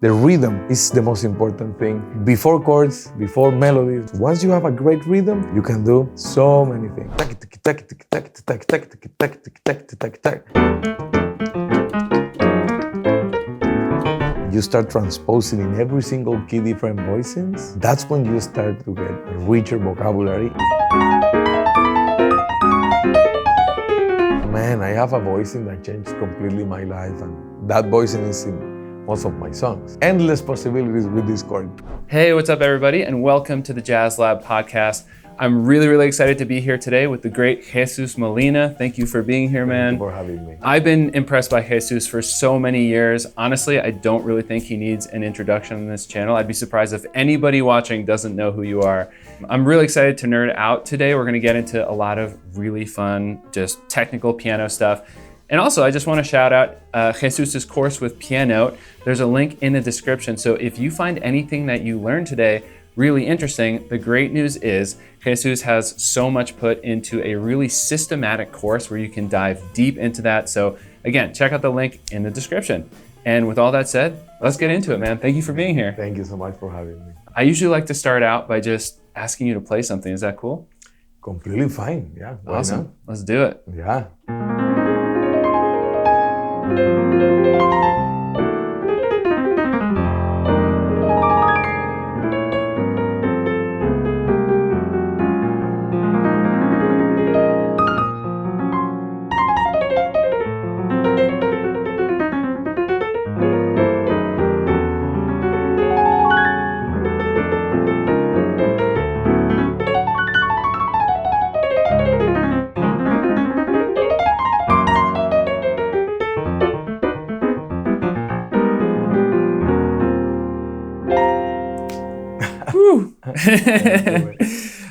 The rhythm is the most important thing. Before chords, before melodies. Once you have a great rhythm, you can do so many things. You start transposing in every single key different voicings. That's when you start to get a richer vocabulary. Man, I have a voicing that changed completely my life, and that voicing is in most of my songs. Endless possibilities with this chord. Hey, what's up everybody, and welcome to the Jazz Lab podcast. I'm really excited to be here today with the great Jesus Molina. Thank you for being here, man. Thank you for having me. I've been impressed by Jesus for so many years. Honestly, I don't really think he needs an introduction on this channel. I'd be surprised if anybody watching doesn't know who you are. I'm really excited to nerd out today. We're gonna get into a lot of really fun, just technical piano stuff. And also, I just want to shout out Jesus' course with Pianote. There's a link in the description. So if you find anything that you learned today really interesting, the great news is Jesus has so much put into a really systematic course where you can dive deep into that. So again, check out the link in the description. And with all that said, let's get into it, man. Thank you for being here. Thank you so much for having me. I usually like to start out by just asking you to play something. Is that cool? Completely fine, yeah. Awesome, not? Let's do it. Yeah.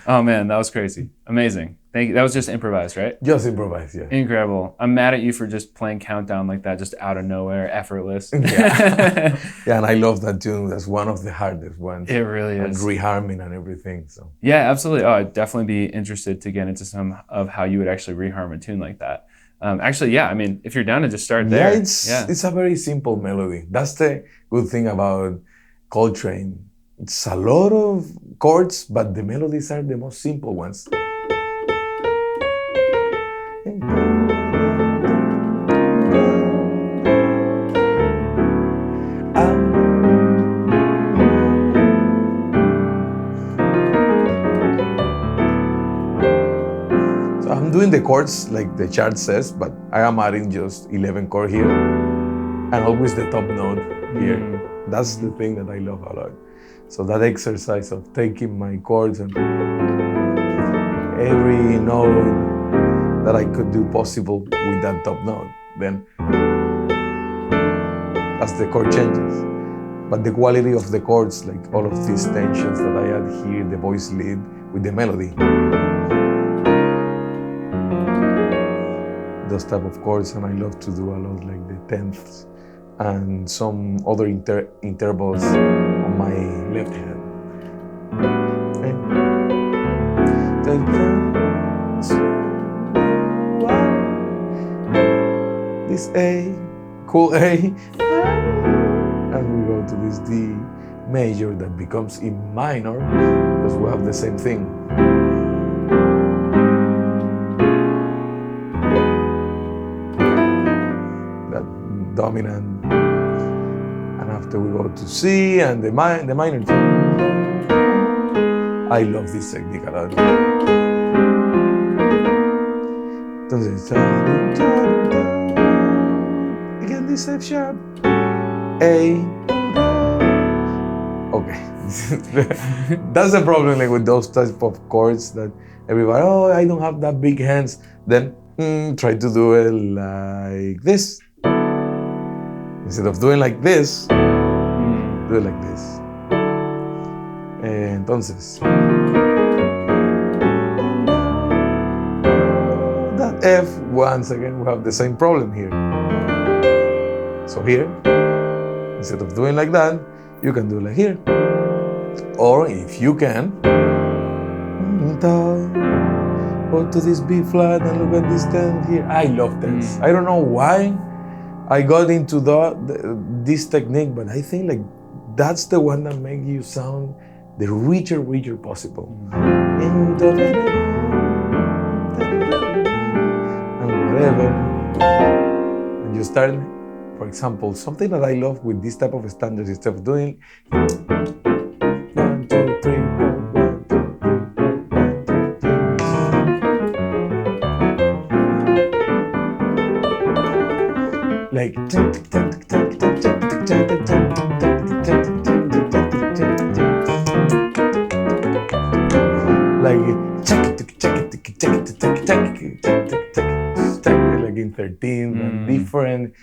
Oh man, that was crazy. Amazing. Thank you. That was just improvised, right? Just improvised, yeah. Incredible. I'm mad at you for just playing Countdown like that, just out of nowhere, effortless. Yeah, yeah, and I love that tune. That's one of the hardest ones. It really and is. Reharming and everything, so. Yeah, absolutely. Oh, I'd definitely be interested to get into some of how you would actually reharm a tune like that. Actually, yeah, I mean, if you're down to just start there. Yeah, it's a very simple melody. That's the good thing about Coltrane. It's a lot of chords, but the melodies are the most simple ones. So I'm doing the chords like the chart says, but I am adding just 11 chord here and always the top note here. That's the thing that I love a lot. So that exercise of taking my chords and every note that I could do possible with that top note, then as the chord changes. But the quality of the chords, like all of these tensions that I add here, the voice lead with the melody. Those type of chords, and I love to do a lot like the tenths and some other intervals on my left hand. This A, cool A, and we go to this D major that becomes E minor because we have the same thing. That dominant. After we go to C and the minor. I love this technique a lot. Entonces, again this F sharp, A. Okay, that's the problem like with those type of chords that everybody, oh, I don't have that big hands. Then try to do it like this. Instead of doing like this, do it like this. Entonces, that F, once again, we have the same problem here. So here, instead of doing like that, you can do like here. Or if you can, go to this B flat and look at this 10th here. I love 10ths. I don't know why I got into this technique, but I think like that's the one that makes you sound the richer possible. And whatever. And you start, for example, something that I love with this type of standards instead of doing 1, 2, 3, 4, 1, 2, 3, 4, 1, 2, 3. Like in 13 and different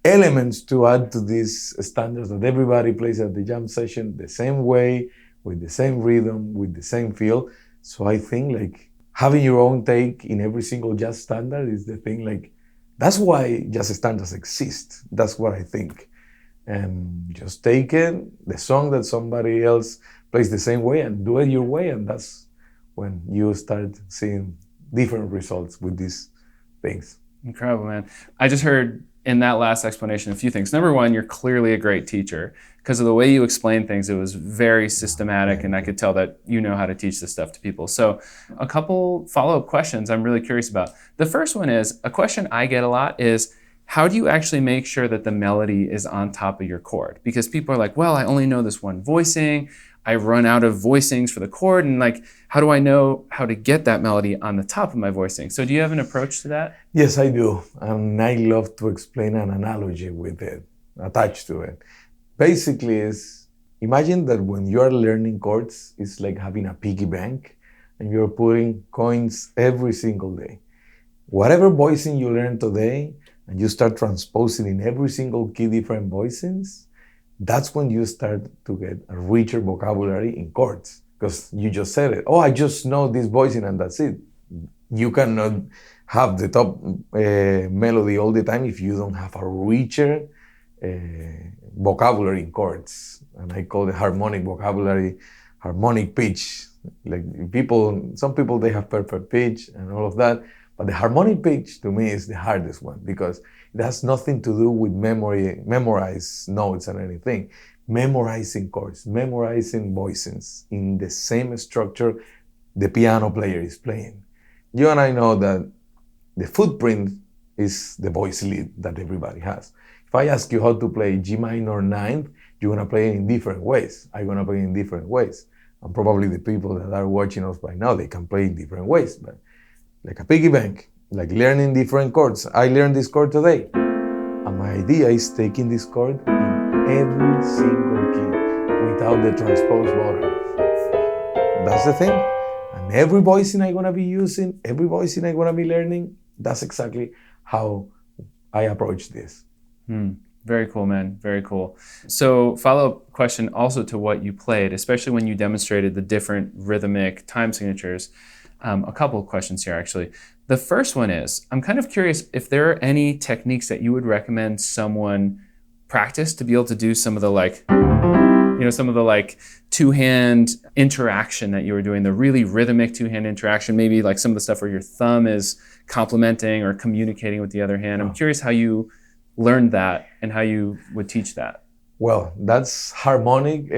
elements to add to these standards that everybody plays at the jam session the same way, with the same rhythm, with the same feel. So I think like having your own take in every single jazz standard is the thing. Like that's why jazz standards exist. That's what I think. And just take it, the song that somebody else plays the same way, and do it your way, and that's when you start seeing different results with these things. Incredible, man. I just heard in that last explanation a few things. Number one, you're clearly a great teacher. Because of the way you explain things, it was very systematic, and I could tell that you know how to teach this stuff to people. So a couple follow-up questions I'm really curious about. The first one is, a question I get a lot is, how do you actually make sure that the melody is on top of your chord? Because people are like, well, I only know this one voicing. I run out of voicings for the chord, and like, how do I know how to get that melody on the top of my voicing? So do you have an approach to that? Yes, I do. And I love to explain an analogy with it, attached to it. Basically, is imagine that when you're learning chords, it's like having a piggy bank and you're putting coins every single day. Whatever voicing you learn today, and you start transposing in every single key different voicings, that's when you start to get a richer vocabulary in chords. Because you just said it. Oh, I just know this voicing and that's it. You cannot have the top melody all the time if you don't have a richer vocabulary in chords. And I call it harmonic vocabulary, harmonic pitch. Like some people, they have perfect pitch and all of that. But the harmonic pitch to me is the hardest one because it has nothing to do with memorize notes and anything. Memorizing chords, memorizing voicings in the same structure the piano player is playing. You and I know that the footprint is the voice lead that everybody has. If I ask you how to play G minor 9th, you're gonna play it in different ways. I'm gonna play it in different ways. And probably the people that are watching us right now, they can play in different ways. But like a piggy bank, like learning different chords. I learned this chord today. And my idea is taking this chord in every single key without the transpose button. That's the thing. And every voicing I'm gonna be using, every voicing I'm gonna be learning, that's exactly how I approach this. Very cool, man. Very cool. So follow-up question also to what you played, especially when you demonstrated the different rhythmic time signatures. A couple of questions here, actually. The first one is, I'm kind of curious if there are any techniques that you would recommend someone practice to be able to do some of the two-hand interaction that you were doing, the really rhythmic two-hand interaction, maybe like some of the stuff where your thumb is complementing or communicating with the other hand. I'm curious how you learned that and how you would teach that. Well, that's harmonic,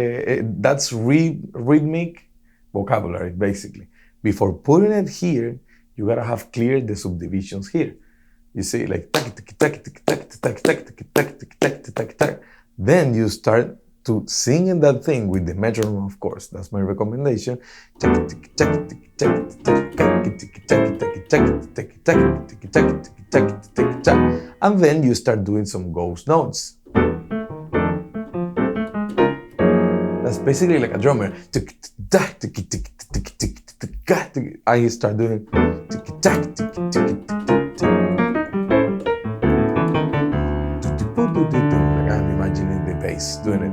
that's rhythmic vocabulary, basically. Before putting it here, you gotta have cleared the subdivisions here. You see, like then you start to sing in that thing with the metronome, of course. That's my recommendation. And then you start doing some ghost notes. That's basically like a drummer. I start doing I'm imagining the bass doing it.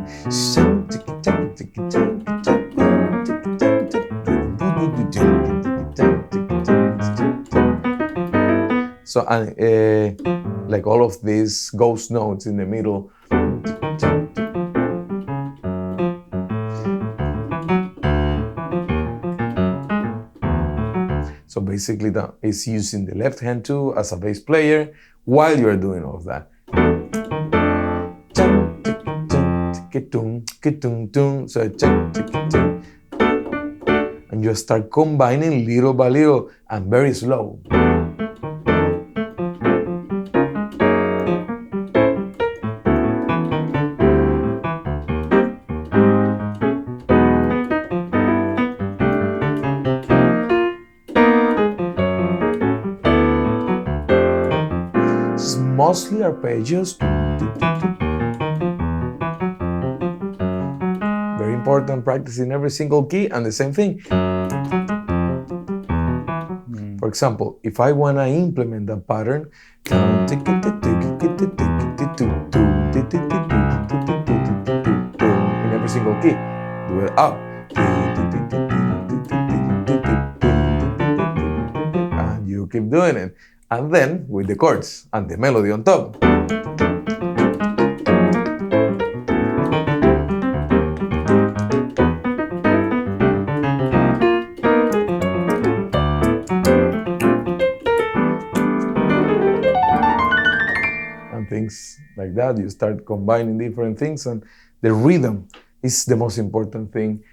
So like all of these ghost notes in the middle. So basically that is using the left hand too as a bass player while you're doing all of that. tung, tung, tung. So check, tung. And you start combining little by little and very slow. It's mostly arpeggios. Very important practice in every single key, and the same thing. For example, if I want to implement that pattern in every single key, do it up. And you keep doing it. And then with the chords and the melody on top. Things like that, you start combining different things, and the rhythm is the most important thing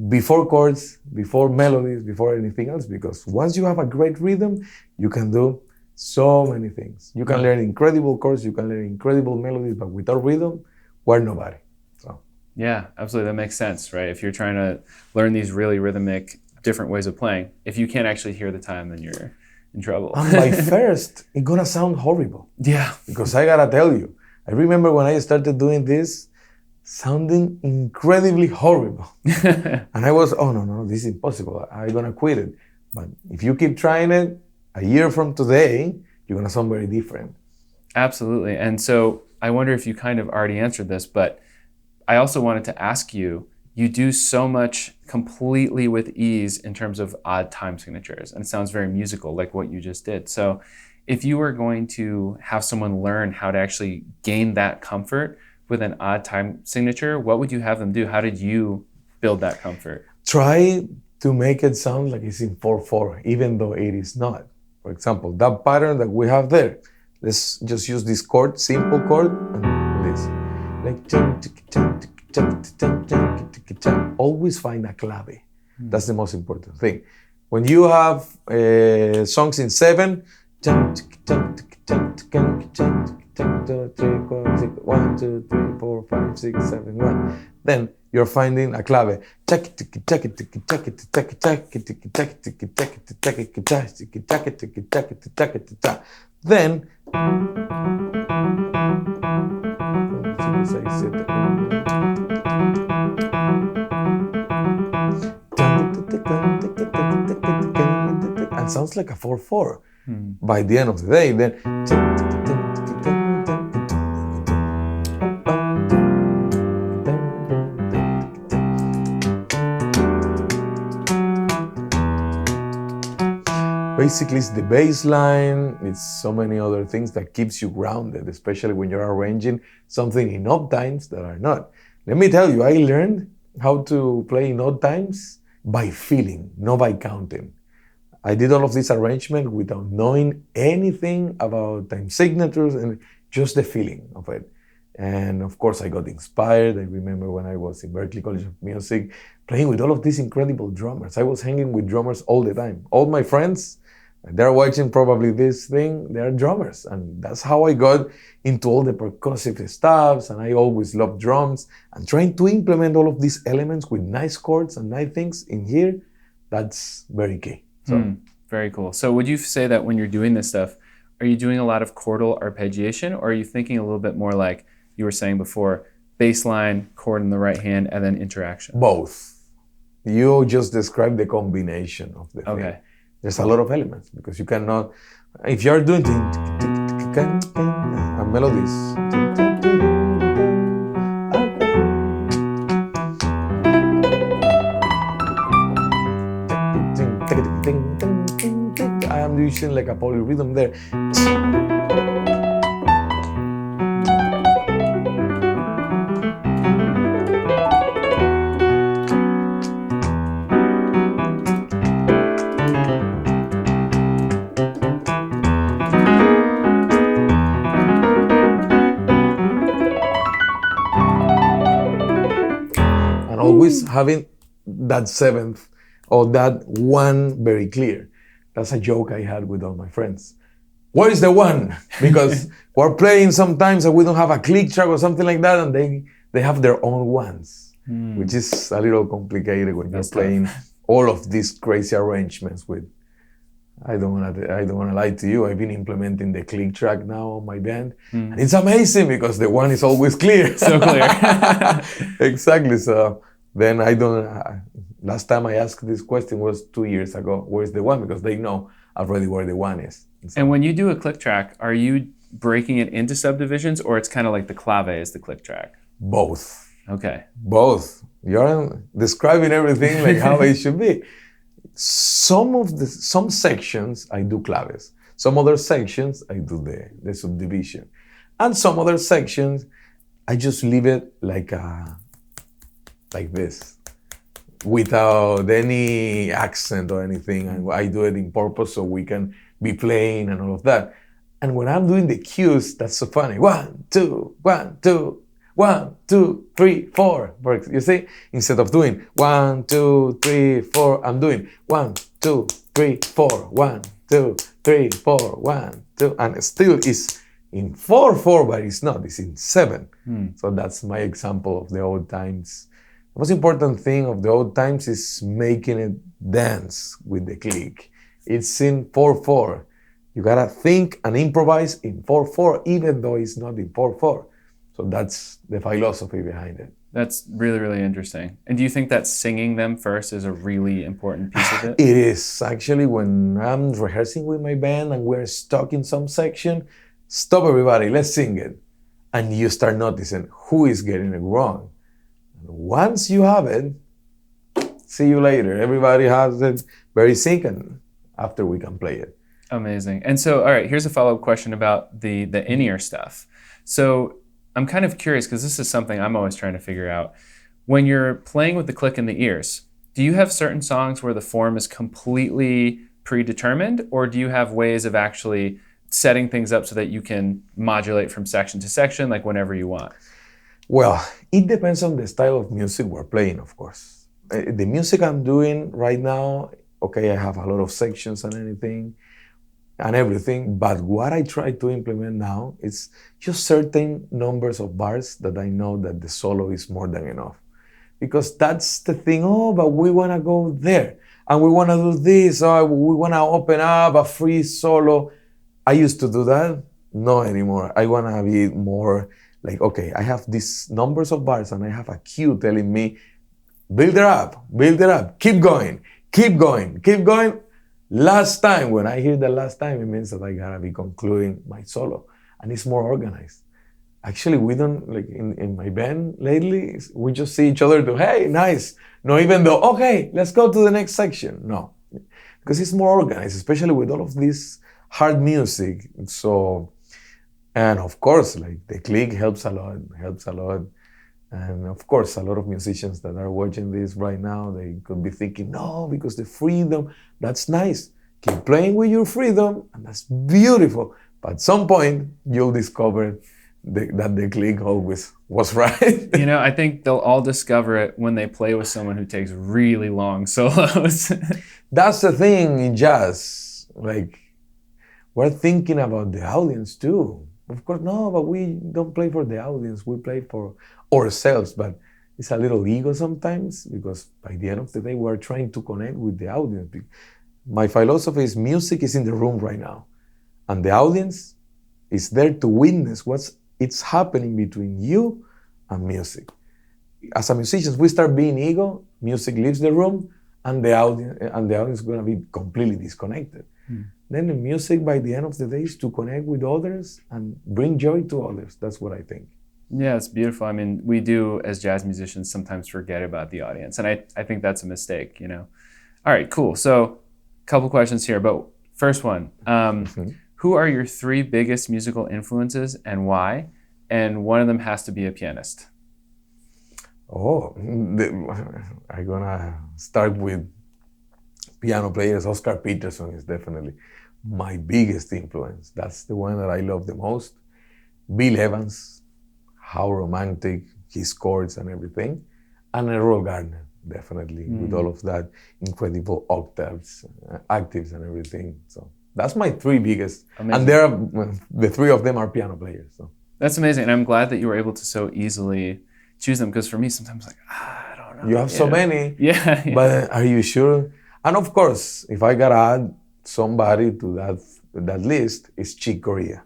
before chords, before melodies, before anything else, because once you have a great rhythm, you can do so many things. You can learn incredible chords, you can learn incredible melodies, but without rhythm, we're nobody. So yeah, absolutely, that makes sense, right? If you're trying to learn these really rhythmic, different ways of playing, if you can't actually hear the time, then you're in trouble. And by first, it's gonna sound horrible. Yeah. Because I gotta tell you, I remember when I started doing this, sounding incredibly horrible. And I was, oh no, this is impossible. I'm gonna quit it. But if you keep trying it, a year from today, you're gonna sound very different. Absolutely. And so I wonder if you kind of already answered this, but I also wanted to ask you, you do so much completely with ease in terms of odd time signatures, and it sounds very musical, like what you just did. So if you were going to have someone learn how to actually gain that comfort with an odd time signature, what would you have them do? How did you build that comfort? Try to make it sound like it's in 4/4, even though it is not. For example, that pattern that we have there, let's just use this chord, simple chord, and this. Like, always find a clave. That's the most important thing. When you have songs in 7, 1, 2, 3, 4, 5, 6, 7, 1. Then you're finding a clave. Then and sounds like a 4/4 by the end of the day. Then basically it's the bass line, it's so many other things that keeps you grounded, especially when you're arranging something in odd times that are not. Let me tell you, I learned how to play in odd times by feeling, not by counting. I did all of this arrangement without knowing anything about time signatures and just the feeling of it. And of course, I got inspired. I remember when I was in Berklee College of Music, playing with all of these incredible drummers. I was hanging with drummers all the time. All my friends, they're watching probably this thing, they're drummers. And that's how I got into all the percussive stuffs. And I always loved drums. And trying to implement all of these elements with nice chords and nice things in here, that's very key. So, very cool. So would you say that when you're doing this stuff, are you doing a lot of chordal arpeggiation, or are you thinking a little bit more like you were saying before, bass line, chord in the right hand, and then interaction? Both. You just described the combination of the thing. Okay. There's a lot of elements because you cannot, if you're doing and melodies, I am using like a polyrhythm there. and always having that seventh or that one very clear. That's a joke I had with all my friends. Where is the one? Because we're playing sometimes and we don't have a click track or something like that, and they have their own ones, which is a little complicated when you're playing all of these crazy arrangements with. I don't wanna lie to you. I've been implementing the click track now on my band, and it's amazing because the one is always clear. So clear. Exactly. So then I don't. Last time I asked this question was 2 years ago. Where's the one? Because they know already where the one is. And when you do a click track, are you breaking it into subdivisions, or it's kind of like the clave is the click track? Both. Okay. Both. You're describing everything like how it should be. Some sections I do claves. Some other sections I do the subdivision. And some other sections I just leave it like this, without any accent or anything. And I do it in purpose so we can be playing and all of that. And when I'm doing the cues, that's so funny. 1, 2, 1, 2, 1, 2, 3, 4. You see, instead of doing 1, 2, 3, 4, I'm doing 1, 2, 3, 4, 1, 2, 3, 4, 1, 2, and still is in 4/4, but it's not. It's in 7. So that's my example of the old times. The most important thing of the old times is making it dance with the click. It's in 4/4. You gotta think and improvise in 4/4, even though it's not in 4/4. So that's the philosophy behind it. That's really, really interesting. And do you think that singing them first is a really important piece of it? It is. Actually, when I'm rehearsing with my band and we're stuck in some section, stop everybody, let's sing it. And you start noticing who is getting it wrong. Once you have it, see you later. Everybody has it very sync, and after we can play it. Amazing. And so, all right, here's a follow-up question about the in-ear stuff. So I'm kind of curious, because this is something I'm always trying to figure out. When you're playing with the click in the ears, do you have certain songs where the form is completely predetermined, or do you have ways of actually setting things up so that you can modulate from section to section, like whenever you want? Well, it depends on the style of music we're playing, of course. The music I'm doing right now, okay, I have a lot of sections and everything, but what I try to implement now is just certain numbers of bars that I know that the solo is more than enough. Because that's the thing, but we want to go there, and we want to do this, or we want to open up a free solo. I used to do that, not anymore. I want to be more like, okay, I have these numbers of bars and I have a cue telling me, build it up, keep going. Last time, when I hear the last time, it means that I gotta be concluding my solo, and it's more organized. Actually, we don't, like in my band lately, we just see each other do, hey, nice. No, even though, okay, let's go to the next section. No, because it's more organized, especially with all of this hard music. So, and of course, like the click helps a lot. And of course, a lot of musicians that are watching this right now, they could be thinking, no, because the freedom, that's nice. Keep playing with your freedom, and that's beautiful. But at some point, you'll discover that the click always was right. You know, I think they'll all discover it when they play with someone who takes really long solos. That's the thing in jazz. Like, we're thinking about the audience too. Of course, no, but we don't play for the audience. We play for ourselves, but it's a little ego sometimes, because by the end of the day, we're trying to connect with the audience. My philosophy is music is in the room right now, and the audience is there to witness it's happening between you and music. As a musician, we start being ego, music leaves the room, and the audience is going to be completely disconnected. Then the music, by the end of the day, is to connect with others and bring joy to others. That's what I think. Yeah, it's beautiful. I mean, we do, as jazz musicians, sometimes forget about the audience. And I think that's a mistake, you know. All right, cool. So a couple questions here. But first one, who are your 3 biggest musical influences and why? And one of them has to be a pianist. I'm going to start with piano players. Oscar Peterson is definitely my biggest influence. That's the one that I love the most. Bill Evans, how romantic, his chords and everything. And Errol Garner, definitely, with all of that incredible octaves, octaves and everything. So that's my three biggest. Amazing. And there are, the three of them are piano players. So that's amazing. And I'm glad that you were able to so easily choose them, because for me, sometimes like, I don't know. you have so many. Yeah. But are you sure? And of course, if I gotta add somebody to that list, is Chick Corea.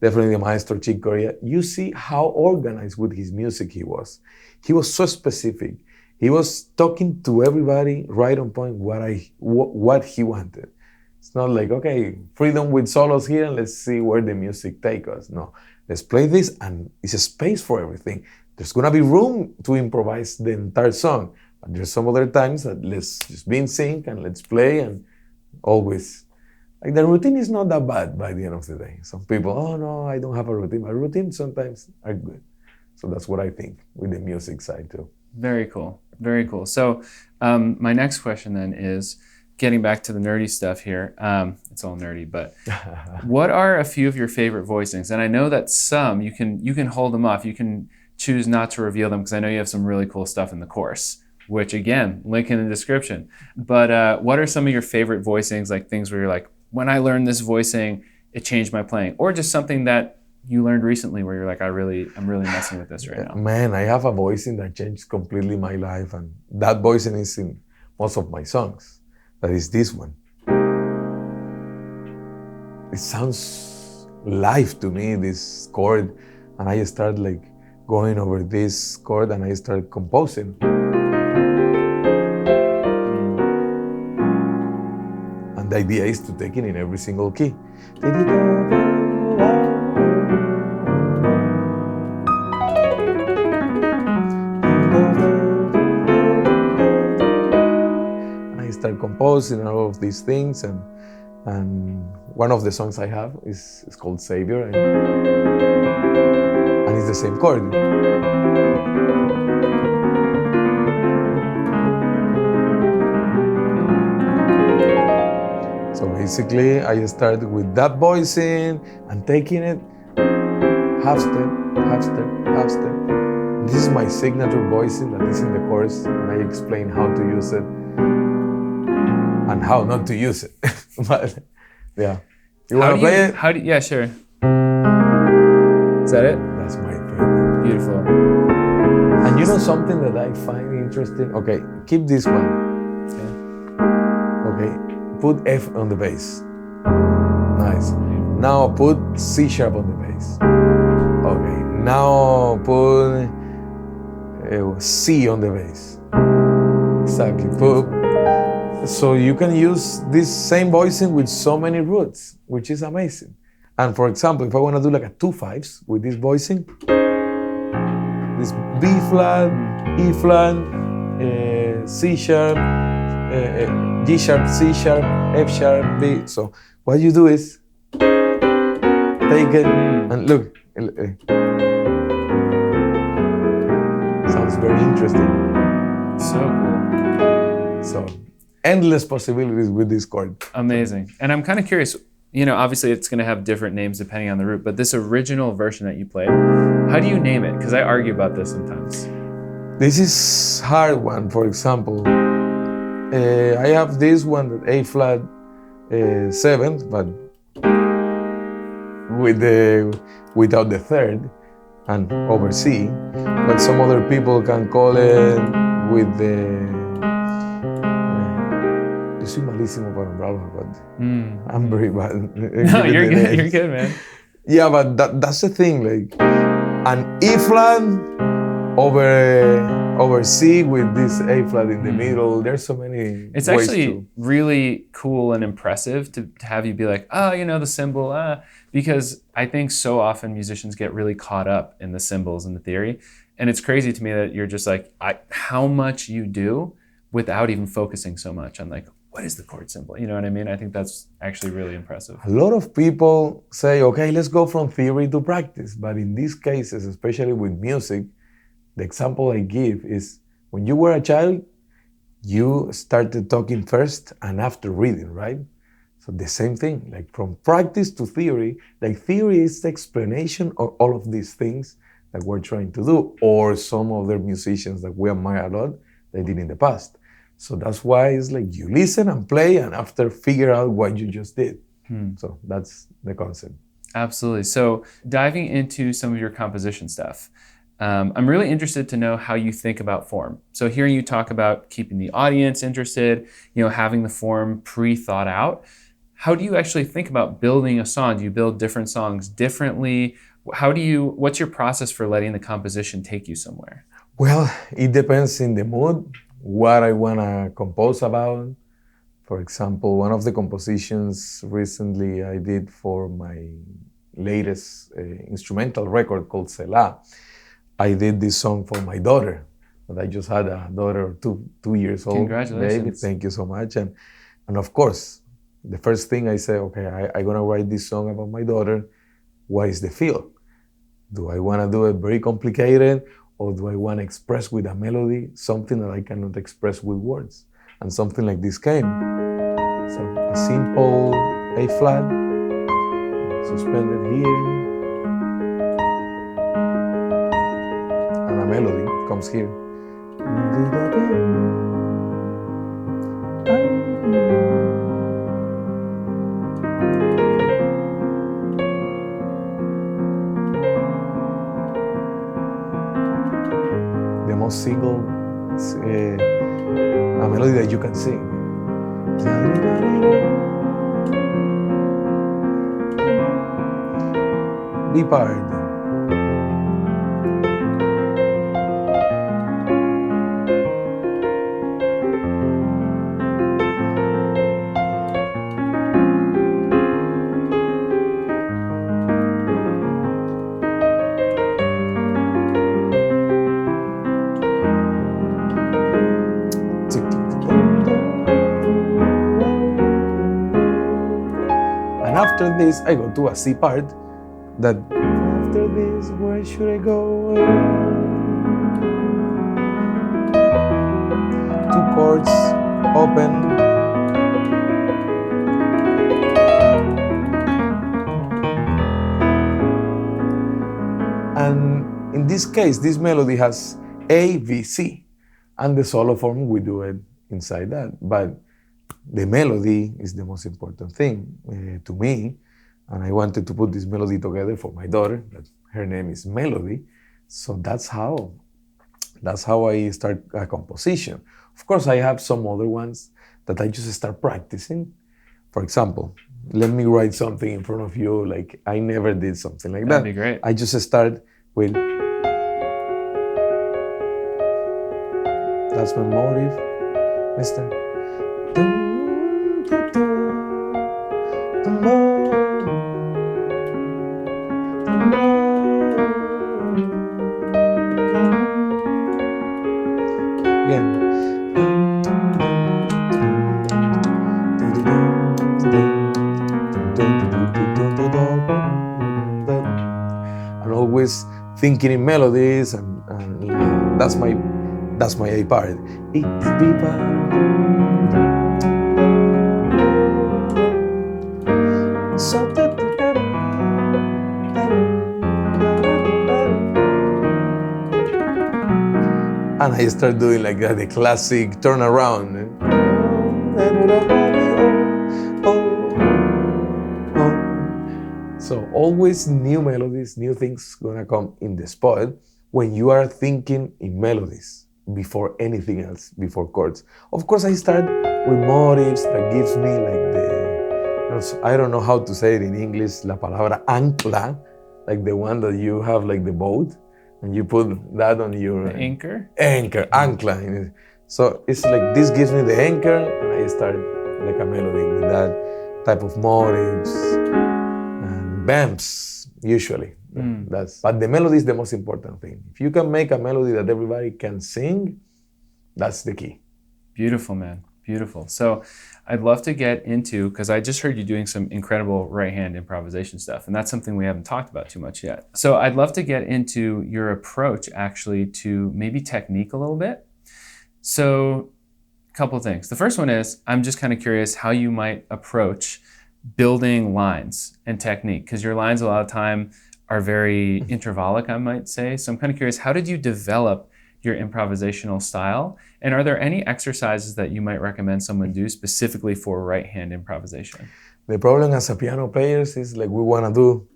Definitely the maestro Chick Corea. You see how organized with his music he was. He was so specific. He was talking to everybody right on point what he wanted. It's not like, okay, freedom with solos here, and let's see where the music takes us. No, let's play this, and it's a space for everything. There's gonna be room to improvise the entire song. But there's some other times that let's just be in sync and let's play, and always. Like the routine is not that bad by the end of the day. Some people, oh no, I don't have a routine. But routines sometimes are good. So that's what I think with the music side too. Very cool. Very cool. So my next question then is, getting back to the nerdy stuff here. It's all nerdy, but what are a few of your favorite voicings? And I know that some you can hold them off. You can choose not to reveal them, because I know you have some really cool stuff in the course, which again, link in the description. But what are some of your favorite voicings, like things where you're like, when I learned this voicing, it changed my playing, or just something that you learned recently where you're like, I'm really messing with this right now? Man, I have a voicing that changed completely my life, and that voicing is in most of my songs. That is this one. It sounds live to me, this chord, and I start like going over this chord and I start composing. And the idea is to take it in every single key. I start composing all of these things, and one of the songs I have is called Savior, and it's the same chord. So basically, I started with that voicing and taking it half step, half step, half step. This is my signature voicing that is in the course, and I explain how to use it and how not to use it. But yeah, you want to play it? Yeah, sure. Is that it? That's my favorite. Beautiful. And you know something that I find interesting? Okay, keep this one. Okay, put F on the bass. Nice. Now put C sharp on the bass. Okay, now put C on the bass. Exactly. So you can use this same voicing with so many roots, which is amazing. And for example, if I want to do like a 2/5s with this voicing, this B flat, E flat, C sharp, G sharp, C sharp, F sharp, B. So what you do is take it and look. Sounds very interesting. So cool. So endless possibilities with this chord. Amazing. And I'm kind of curious, obviously it's going to have different names depending on the root, but this original version that you played, how do you name it? Because I argue about this sometimes. This is hard one. For example, I have this one, that A flat 7th, but without the third and over C. But some other people can call it with the. Yo soy malísimo para nombrarlos, but I'm very bad. No, you're good. You're good, man. Yeah, but that's the thing. Like an E flat over C with this A flat in the middle. There's so many. It's ways actually really cool and impressive to have you be like, the symbol, because I think so often musicians get really caught up in the symbols and the theory. And it's crazy to me that you're just like, how much you do without even focusing so much on like, what is the chord symbol? You know what I mean? I think that's actually really impressive. A lot of people say, okay, let's go from theory to practice. But in these cases, especially with music, the example I give is when you were a child, you started talking first and after reading, right? So the same thing, like from practice to theory, like theory is the explanation of all of these things like we're trying to do, or some other musicians that we admire a lot, they did in the past. So that's why it's like you listen and play, and after figure out what you just did. So that's the concept. Absolutely. So diving into some of your composition stuff, I'm really interested to know how you think about form. So hearing you talk about keeping the audience interested, having the form pre-thought out, how do you actually think about building a song? Do you build different songs differently? What's your process for letting the composition take you somewhere? Well, it depends in the mood, what I want to compose about. For example, one of the compositions recently I did for my latest instrumental record called Selah, I did this song for my daughter. But I just had a daughter, 2 years old. Congratulations. Baby, thank you so much. And of course, the first thing I say, okay, I'm going to write this song about my daughter. What is the feel? Do I want to do it very complicated, or do I want to express with a melody something that I cannot express with words? And something like this came. So a simple A flat, suspended here, and a melody comes here. The most single, a melody that you can sing. B part. And after this, I go to a C part. That after this, where should I go? 2 chords, open. And in this case, this melody has A, B, C. And the solo form, we do it inside that. But the melody is the most important thing to me. And I wanted to put this melody together for my daughter. Her name is Melody. So that's how I start a composition. Of course, I have some other ones that I just start practicing. For example, let me write something in front of you, like I never did something like that. That'd be great. I just start with, that's my motive. Mister. And always thinking in melodies, and that's my A part. It's B part. And I start doing like that, the classic turnaround. So always new melodies, new things gonna come in the spot when you are thinking in melodies before anything else, before chords. Of course, I start with motives that gives me like I don't know how to say it in English, la palabra ancla, like the one that you have like the boat, and you put that on your... The anchor? Anchor, ancla. So it's like this gives me the anchor, and I start like a melody with that type of motives and vamps, usually. But the melody is the most important thing. If you can make a melody that everybody can sing, that's the key. Beautiful, man. Beautiful. So I'd love to get into, because I just heard you doing some incredible right-hand improvisation stuff, and that's something we haven't talked about too much yet. So I'd love to get into your approach actually to maybe technique a little bit. So a couple of things. The first one is, I'm just kind of curious how you might approach building lines and technique, because your lines a lot of time are very intervallic, I might say. So I'm kind of curious, how did you develop your improvisational style? And are there any exercises that you might recommend someone do specifically for right-hand improvisation? The problem as a piano player is like we want to do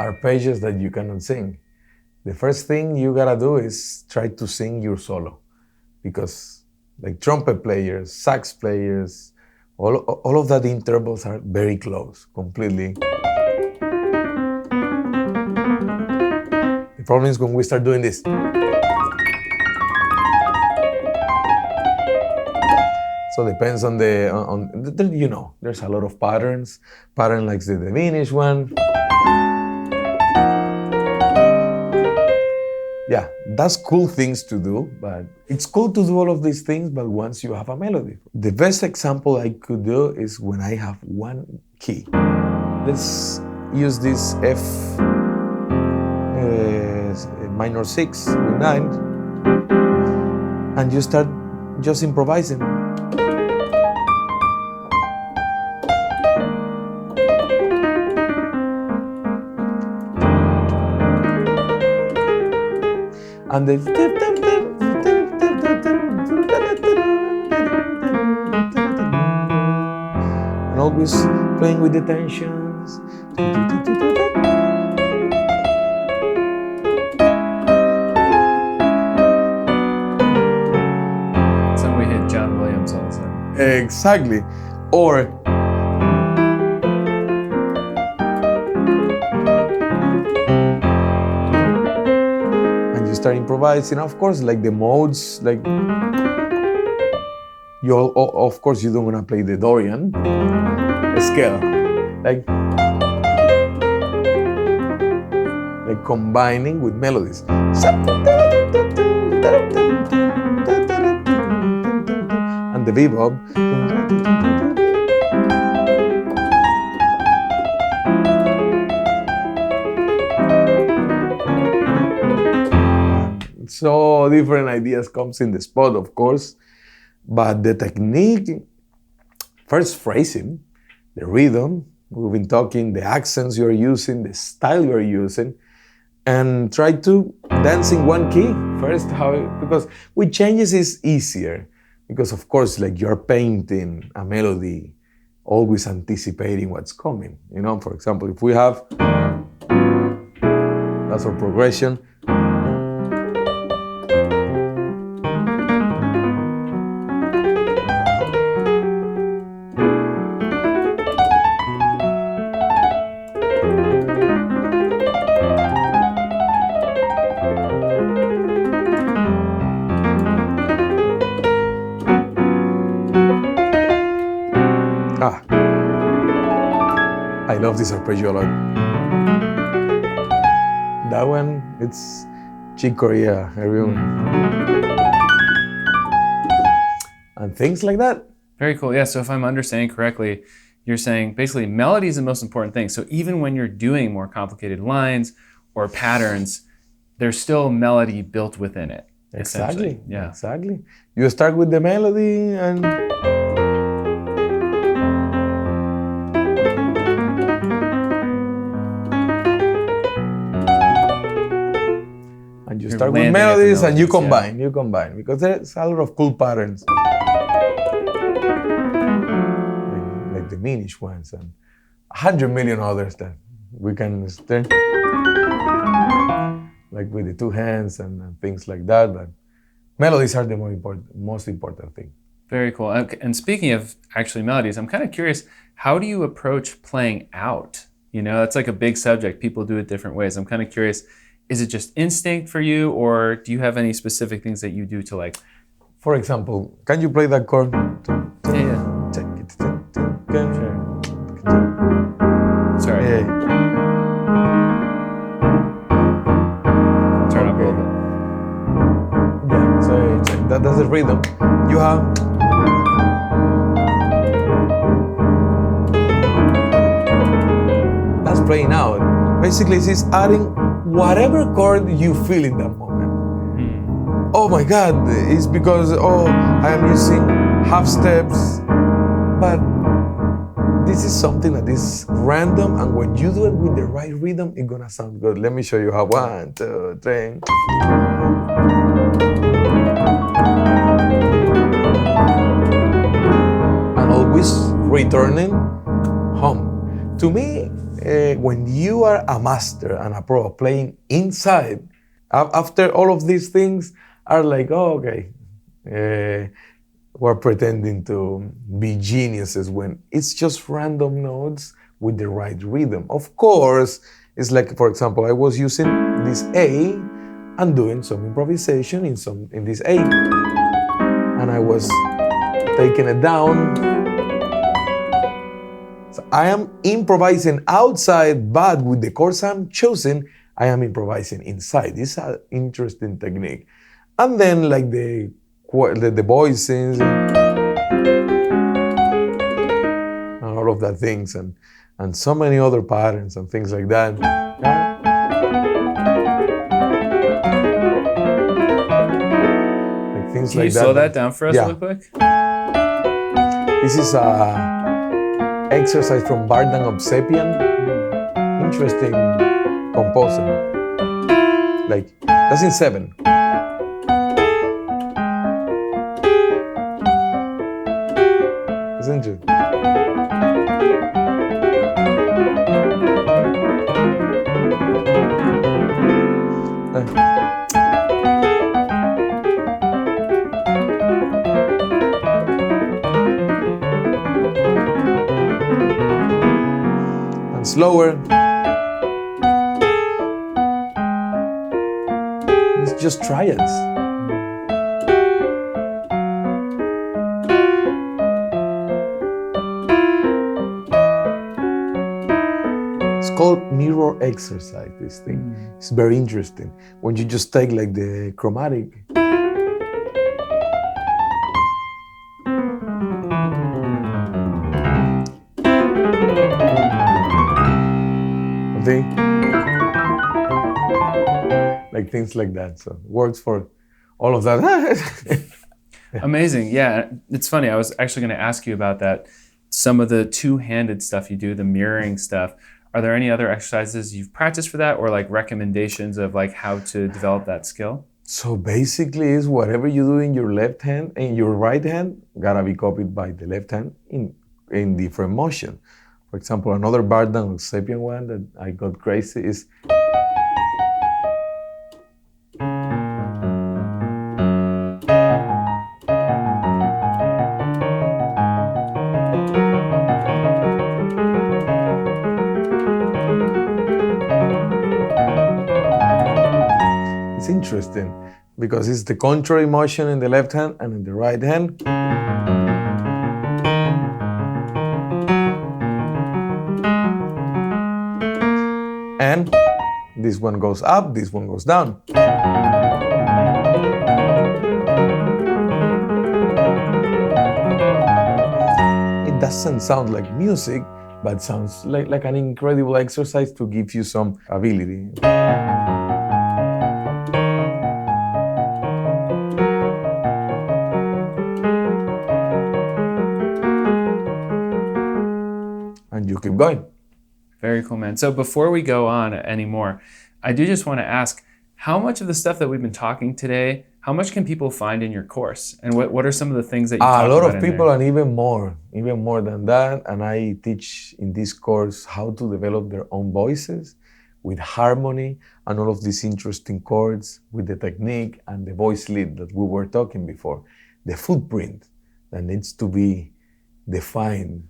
arpeggios that you cannot sing. The first thing you gotta do is try to sing your solo, because like trumpet players, sax players, all of that intervals are very close, completely. The problem is when we start doing this. So it depends on you know, there's a lot of patterns. Pattern like the diminished one. Yeah, that's cool things to do, but it's cool to do all of these things, but once you have a melody. The best example I could do is when I have one key. Let's use this F minor 6 with 9, and you start just improvising. And then and always playing with the tensions. So we hit John Williams also. Exactly. Or start improvising, of course, like the modes, like you of course you don't want to play the Dorian scale, like combining with melodies. And the bebop. So different ideas comes in the spot, of course, but the technique, first phrasing, the rhythm, we've been talking, the accents you're using, the style you're using, and try to dance in one key first, because with changes is easier, because of course, like you're painting a melody, always anticipating what's coming. You know, for example, if we have, that's our progression. I love this arpeggio a lot. That one, it's Chick Corea, everyone. And things like that. Very cool. Yeah, so if I'm understanding correctly, you're saying basically melody is the most important thing. So even when you're doing more complicated lines or patterns, there's still melody built within it. Exactly. Yeah. Exactly. You start with the melody and you start with melodies and you combine, because there's a lot of cool patterns. Like the diminished ones and 100 million others that we can start, like with the two hands and things like that, but melodies are the most important thing. Very cool. And speaking of actually melodies, I'm kind of curious, how do you approach playing out? You know, that's like a big subject. People do it different ways. I'm kind of curious, is it just instinct for you, or do you have any specific things that you do to like? For example, can you play that chord? Yeah. Sure. Sorry. Yeah. I'll turn up a little bit. Yeah, so that's the rhythm. You have. That's playing out. Basically, it's adding whatever chord you feel in that moment. Oh my God, it's because, I am using half steps, but this is something that is random, and when you do it with the right rhythm, it's gonna sound good. Let me show you how. 1, 2, 3. And always returning home. To me, when you are a master and a pro playing inside, after all of these things are like, oh, okay, we're pretending to be geniuses when it's just random notes with the right rhythm. Of course, it's like, for example, I was using this A and doing some improvisation in this A, and I was taking it down. So I am improvising outside, but with the chords I'm choosing, I am improvising inside. This is an interesting technique. And then like the voicings and all of that things, and so many other patterns and things like that. Like things Can like you slow that down for us real quick? This is a exercise from Bardhan Obsepian. Interesting composer. Like, that's in 7. Isn't it? And slower. It's just triads. Called mirror exercise, this thing. It's very interesting. When you just take like the chromatic. Okay? Like things like that. So it works for all of that. Amazing. Yeah, it's funny. I was actually going to ask you about that. Some of the two-handed stuff you do, the mirroring stuff. Are there any other exercises you've practiced for that, or like recommendations of like how to develop that skill? So basically it's whatever you do in your left hand and your right hand gotta be copied by the left hand in different motion. For example, another Bardhan Obsepian one that I got crazy is it's interesting because it's the contrary motion in the left hand and in the right hand. And this one goes up, this one goes down. It doesn't sound like music, but sounds like an incredible exercise to give you some ability. And you keep going. Very cool, man. So before we go on anymore, I do just want to ask, how much of the stuff that we've been talking today, how much can people find in your course? And what are some of the things that you talk about? A lot of people, and even more than that. And I teach in this course how to develop their own voices with harmony and all of these interesting chords with the technique and the voice lead that we were talking before. The footprint that needs to be defined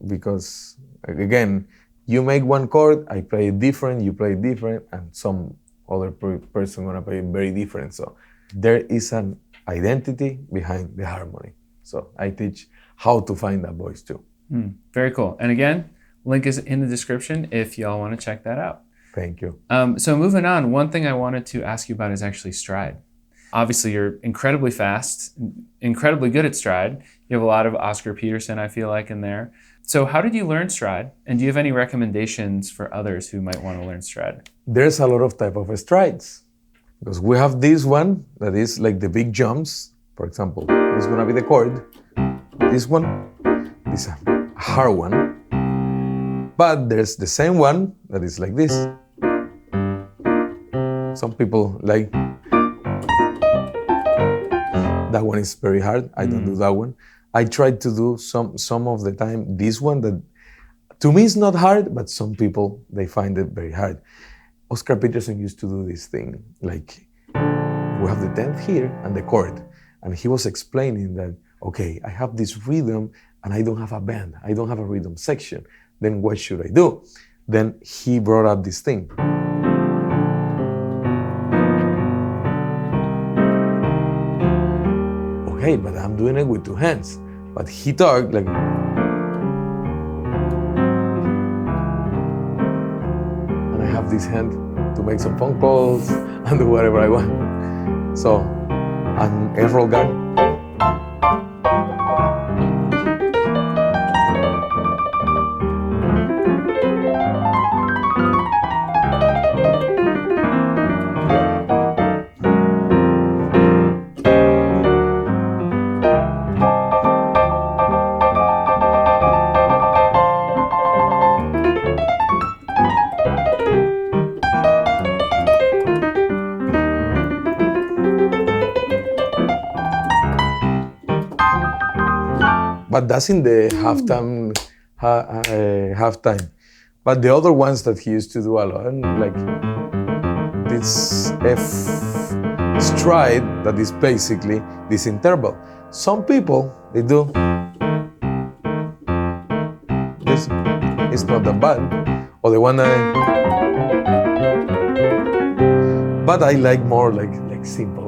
because, again, you make one chord, I play it different, you play it different, and some other person gonna play it very different. So there is an identity behind the harmony. So I teach how to find that voice too. Very cool. And again, link is in the description if y'all want to check that out. Thank you. So moving on, one thing I wanted to ask you about is actually stride. Obviously, you're incredibly fast, incredibly good at stride. You have a lot of Oscar Peterson, I feel like, in there. So how did you learn stride? And do you have any recommendations for others who might want to learn stride? There's a lot of type of strides. Because we have this one that is like the big jumps. For example, this is gonna be the chord. This one is a hard one. But there's the same one that is like this. Some people like that one is very hard. I don't do that one. I try to do some of the time this one that to me is not hard, but some people, they find it very hard. Oscar Peterson used to do this thing, like we have the 10th here and the chord. And he was explaining that, okay, I have this rhythm and I don't have a band. I don't have a rhythm section. Then what should I do? Then he brought up this thing. Okay, but I'm doing it with two hands. But he talked like, and I have this hand to make some phone calls and do whatever I want. So, an F roll gun. But that's in the halftime. But the other ones that he used to do a lot, like this F stride that is basically this interval. Some people, they do this. It's not that bad. Or the one that but I like more like simple.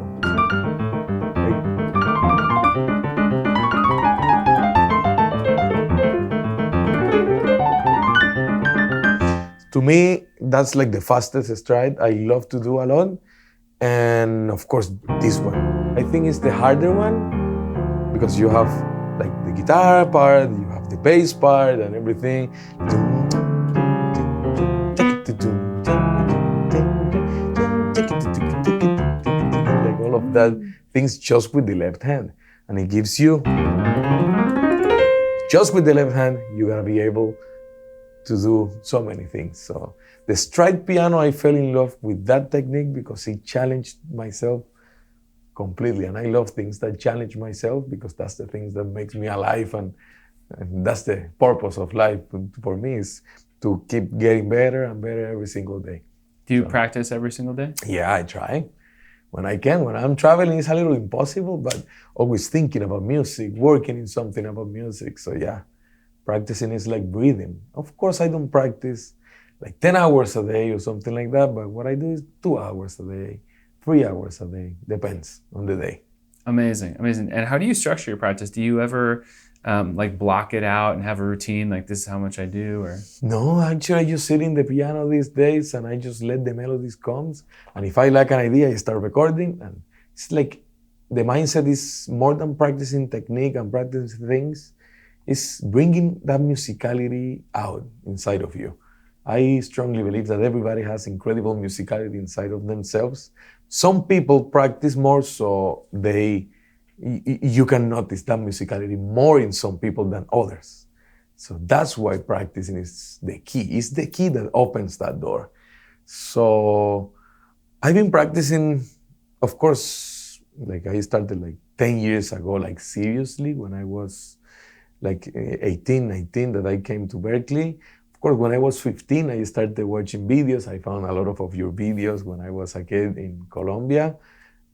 To me, that's like the fastest stride I love to do a lot. And of course, this one. I think it's the harder one because you have like the guitar part, you have the bass part and everything. Like all of that things just with the left hand. And it gives you, just with the left hand, you're gonna be able to do so many things. So the stride piano, I fell in love with that technique because it challenged myself completely. And I love things that challenge myself because that's the things that makes me alive. And that's the purpose of life for me, is to keep getting better and better every single day. Do you practice every single day? Yeah, I try. When I can. When I'm traveling, it's a little impossible, but always thinking about music, working in something about music. So yeah. Practicing is like breathing. Of course, I don't practice like 10 hours a day or something like that, but what I do is 2 hours a day, 3 hours a day, depends on the day. Amazing, amazing. And how do you structure your practice? Do you ever like block it out and have a routine, like this is how much I do? Or no, actually, I just sit in the piano these days and I just let the melodies come. And if I like an idea, I start recording. And it's like the mindset is more than practicing technique and practicing things. Is bringing that musicality out inside of you. I strongly believe that everybody has incredible musicality inside of themselves. Some people practice more, so you can notice that musicality more in some people than others. So that's why practicing is the key. It's the key that opens that door. So I've been practicing, of course, like I started like 10 years ago, like seriously, when I was like 18, 19, that I came to Berkeley. Of course, when I was 15, I started watching videos. I found a lot of your videos when I was a kid in Colombia.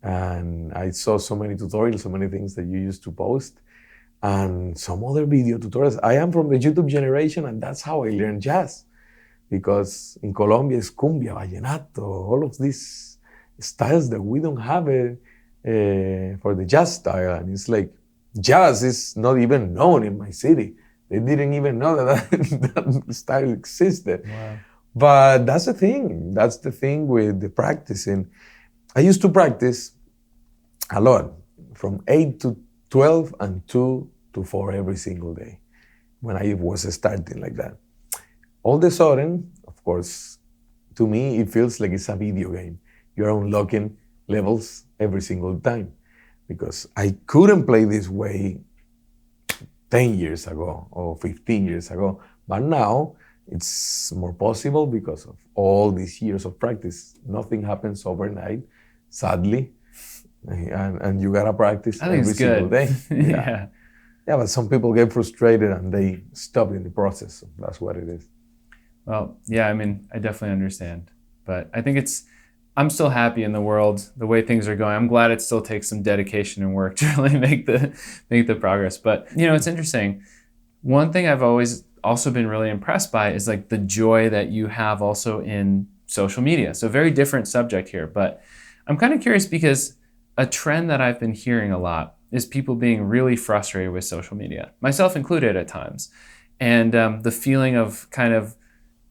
And I saw so many tutorials, so many things that you used to post. And some other video tutorials. I am from the YouTube generation, and that's how I learned jazz. Because in Colombia, it's cumbia, vallenato, all of these styles that we don't have for the jazz style. And it's like, jazz is not even known in my city. They didn't even know that style existed. Wow. But that's the thing. That's the thing with the practicing. I used to practice a lot, from 8 to 12 and 2 to 4 every single day when I was starting like that. All of a sudden, of course, to me, it feels like it's a video game. You're unlocking levels every single time. Because I couldn't play this way 10 years ago or 15 years ago. But now, It's more possible because of all these years of practice. Nothing happens overnight, sadly, and you gotta practice I think every it's single good. day. Yeah. Yeah, but some people get frustrated and they stop in the process. So that's what it is. Well, yeah, I mean, I definitely understand. But I think I'm still happy in the world, the way things are going. I'm glad it still takes some dedication and work to really make the progress. But, it's interesting. One thing I've always also been really impressed by is like the joy that you have also in social media. So very different subject here, but I'm kind of curious because a trend that I've been hearing a lot is people being really frustrated with social media, myself included at times. And the feeling of kind of,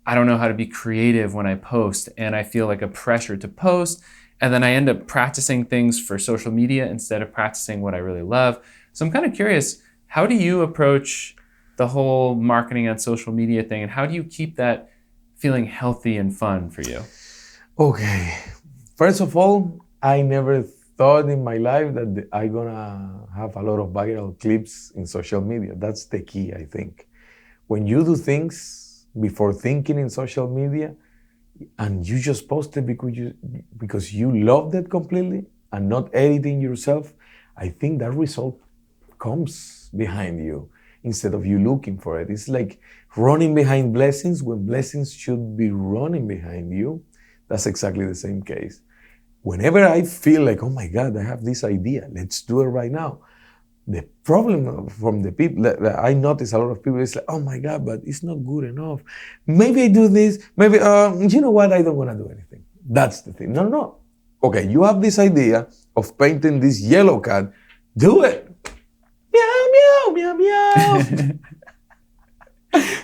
I don't know how to be creative when I post, and I feel like a pressure to post, and then I end up practicing things for social media instead of practicing what I really love. So I'm kind of curious, how do you approach the whole marketing on social media thing, and how do you keep that feeling healthy and fun for you? Okay. First of all, I never thought in my life that I'm gonna have a lot of viral clips in social media. That's the key, I think. When you do things before thinking in social media and you just post it because you loved it completely and not editing yourself, I think that result comes behind you instead of you looking for it. It's like running behind blessings when blessings should be running behind you. That's exactly the same case. Whenever I feel like, oh my God, I have this idea, let's do it right now. The problem from the people that I notice a lot of people is like, oh my God, but it's not good enough. Maybe I do this, maybe, you know what, I don't want to do anything. That's the thing. No. Okay, you have this idea of painting this yellow cat, do it. Meow, meow, meow, meow.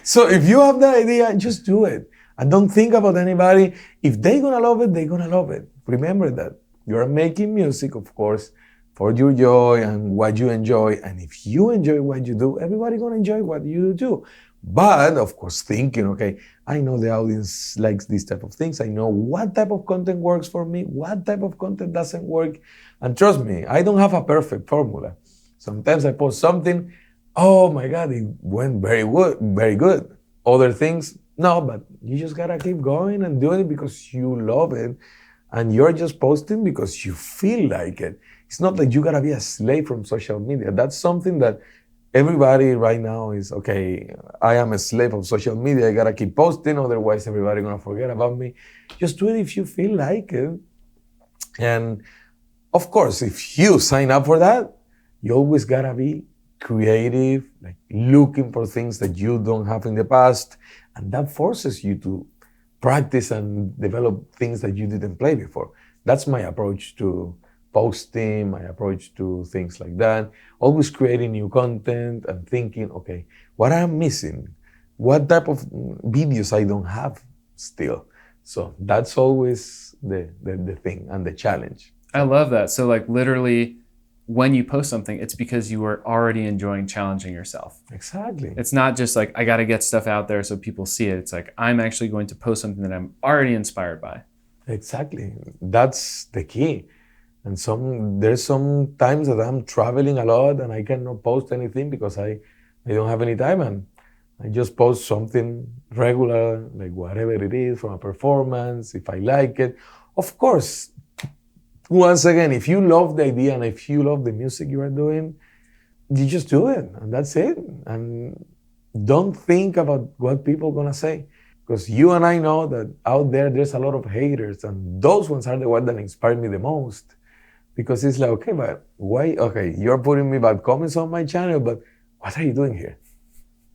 So if you have the idea, just do it. And don't think about anybody. If they're gonna love it, they're gonna love it. Remember that you're making music, of course, for your joy and what you enjoy. And if you enjoy what you do, everybody's gonna enjoy what you do. But of course, thinking, okay, I know the audience likes this type of things. I know what type of content works for me, what type of content doesn't work. And trust me, I don't have a perfect formula. Sometimes I post something, oh my God, it went very good, very good. Other things, no, but you just gotta keep going and doing it because you love it. And you're just posting because you feel like it. It's not that you gotta be a slave from social media. That's something that everybody right now is, okay, I am a slave of social media. I gotta keep posting, otherwise everybody's gonna forget about me. Just do it if you feel like it. And of course, if you sign up for that, you always gotta be creative, like looking for things that you don't have in the past. And that forces you to practice and develop things that you didn't play before. That's my approach to posting, my approach to things like that. Always creating new content and thinking, okay, what I'm missing? What type of videos I don't have still? So that's always the thing and the challenge. I love that. So like literally when you post something, it's because you are already enjoying challenging yourself. Exactly. It's not just like, I got to get stuff out there so people see it. It's like, I'm actually going to post something that I'm already inspired by. Exactly. That's the key. And there's some times that I'm traveling a lot and I cannot post anything because I don't have any time, and I just post something regular, like whatever it is from a performance, if I like it. Of course, once again, if you love the idea and if you love the music you are doing, you just do it and that's it. And don't think about what people are gonna say. Because you and I know that out there's a lot of haters, and those ones are the ones that inspire me the most. Because it's like, okay, but why? Okay, you're putting me bad comments on my channel, but what are you doing here?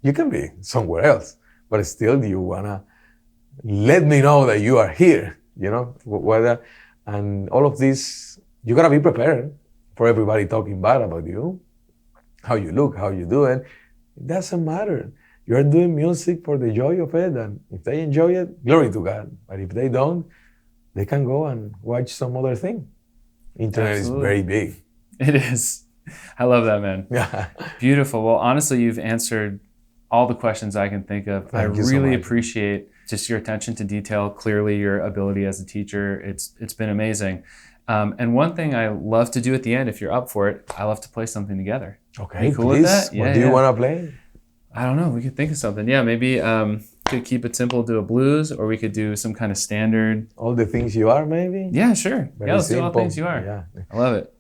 You can be somewhere else, but still you wanna let me know that you are here, you know? And all of this, you gotta be prepared for everybody talking bad about you, how you look, how you do it. It doesn't matter. You're doing music for the joy of it, and if they enjoy it, glory to God. But if they don't, they can go and watch some other thing. Internet Absolutely. Is very big. It is. I love that, man. Yeah. Beautiful. Well, honestly, you've answered all the questions I can think of. I really appreciate just your attention to detail, clearly your ability as a teacher. It's been amazing. And one thing I love to do at the end, if you're up for it, I love to play something together. Okay, you cool please. With that? What do you want to play? I don't know. We could think of something. Yeah, maybe could keep it simple, do a blues, or we could do some kind of standard. All the things you are, maybe? Yeah, sure. Very Yeah, let's do all simple. things you are. Yeah. I love it.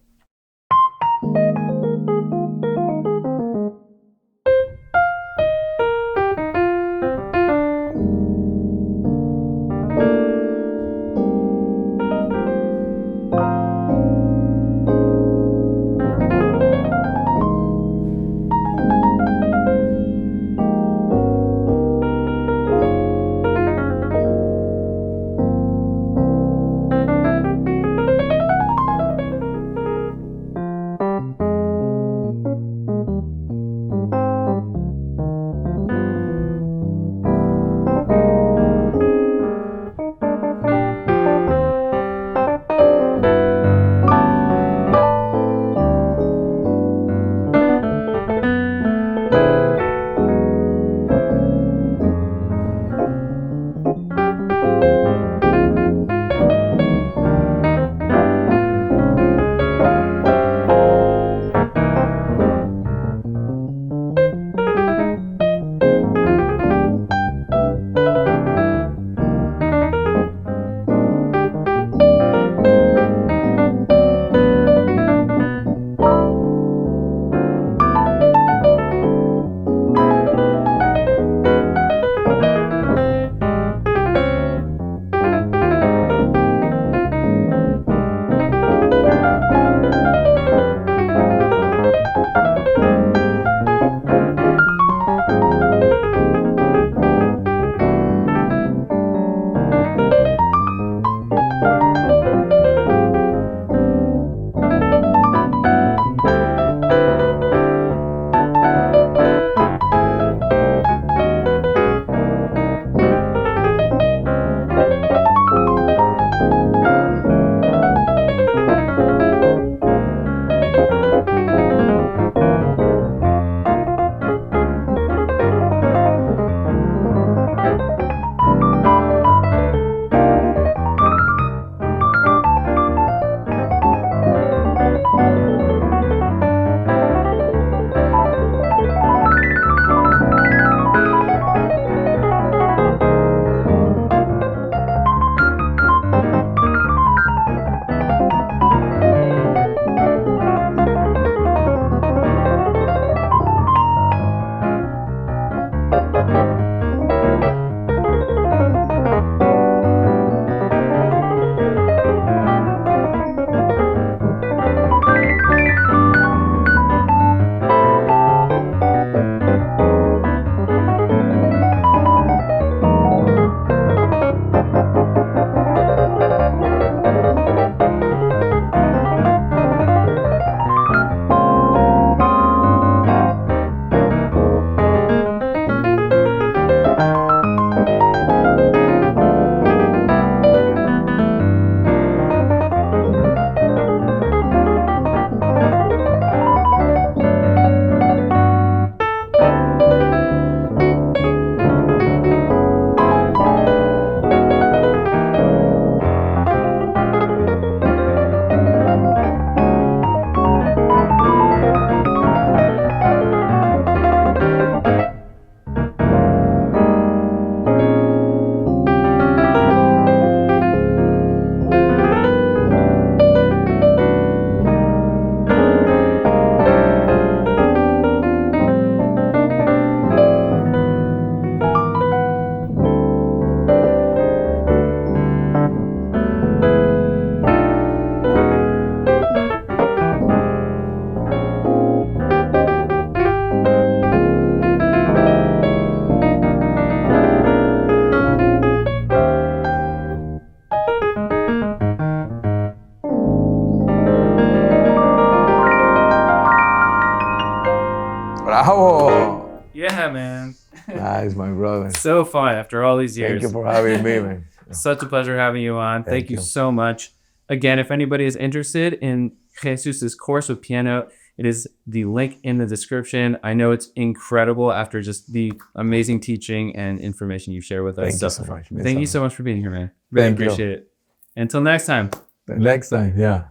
Bravo! Yeah, man. Nice, my brother. So fun after all these years. Thank you for having me, man. Such a pleasure having you on. Thank you so much. Again, if anybody is interested in Jesus's course with piano, it is the link in the description. I know it's incredible after just the amazing teaching and information you share with us. Thank you so much. Thank you so much for being here, man. Really appreciate it. Until next time. Next time, yeah.